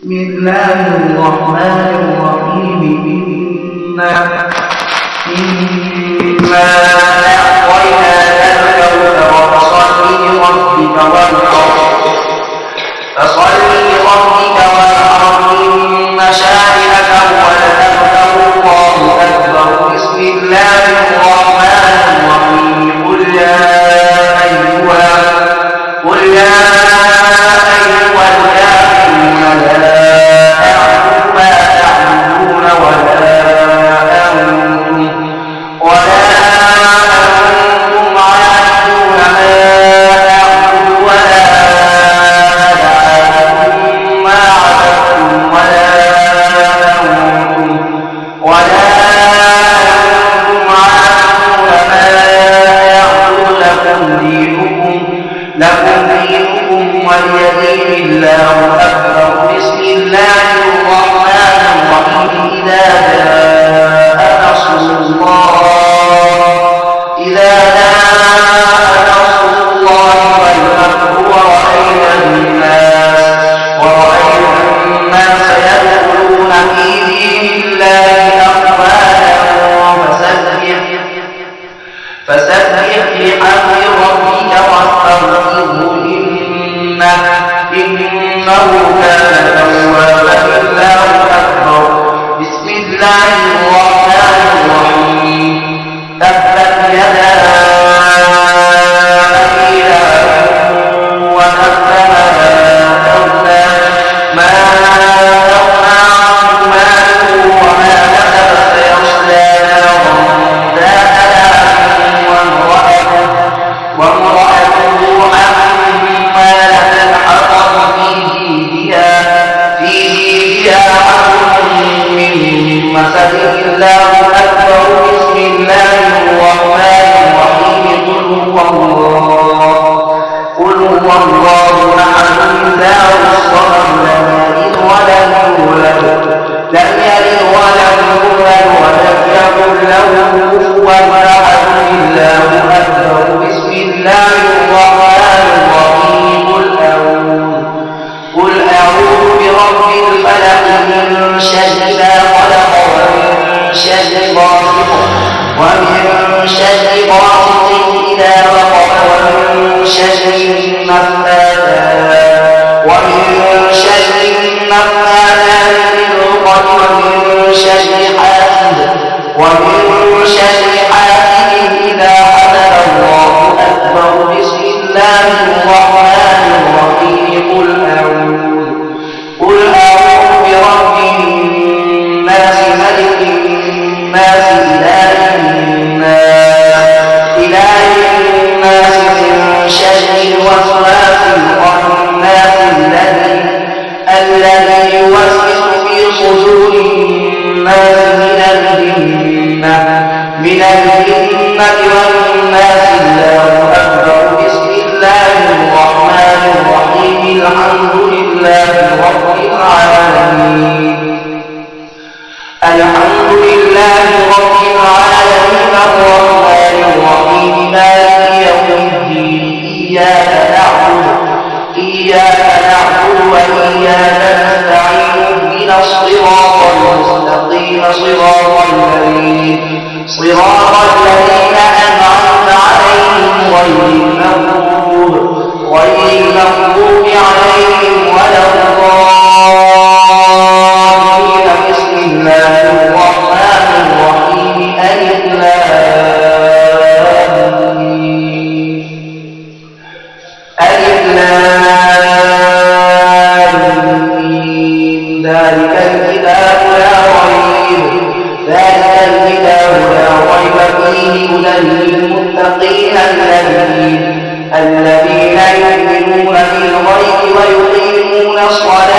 بسم الله الرحمن الرحيم. إنا أعطيناك الكوثر فصل لربك وانحر إن شانئك هو الأبتر. الله أكبر. بسم الله الرحمن الرحيم. قل يا أيها الكافرون لا أعبد ما تعبدون ولا أنتم عابدون ما أعبد ولا أنا عابد ما عبدتم ولا أنتم عابدون ما أعبد. لكم دينكم ولي دين. الله أكبر. بسم الله الرحمن الرحيم. إذا جاء نصر الله والفتح ورأيت الناس يدخلون في دين الله أفواجا فسبح بحمد ربك واستغفره إنه كان توابا. الله أكبر. بسم الله الرحمن الرحيم. تبت يدا أبي لهب وتب ما أغنى عنه ماله وما كسب سيصلى نارا ذات لهب وامرأته حمالة الحطب في جيدها حبل من مسد. الله أكبر. بسم الله الرحمن الرحيم. قل هو الله أحد الله الصمد لم يلد ولم يولد ولم يكن له كفوا أحد. الله أكبر. بسم الله الرحمن الرحيم. قل أعوذ برب الفلق من شر ما خلق ومن شر غاسق إذا وقب ومن شر النفاثات في العقد ومن شر حاسد إذا حسد. الله أكبر. بسم الله الرحمن الرحيم. قل أعوذ برب الناس ملك الناس إله الناس من شر الوسواس الخناس الذي يوسوس في صدور الناس من الجنة والناس. الله أكبر. بسم الله الرحمن الرحيم. الحمد لله رب العالمين. الرحمن الرحيم. مالك يوم الدين. إياك نعبد وإياك نستعين. اهدنا الصراط المستقيم. صراط الذين أنعمت عليهم غير المغضوب عليهم ولا الضالين. بسم الله الرحمن الرحيم. ألف لام ميم. ذلك الكتاب لا ريب فيه هدى للمتقين الذين يؤمنون بالغيب ويقيمون الصلاة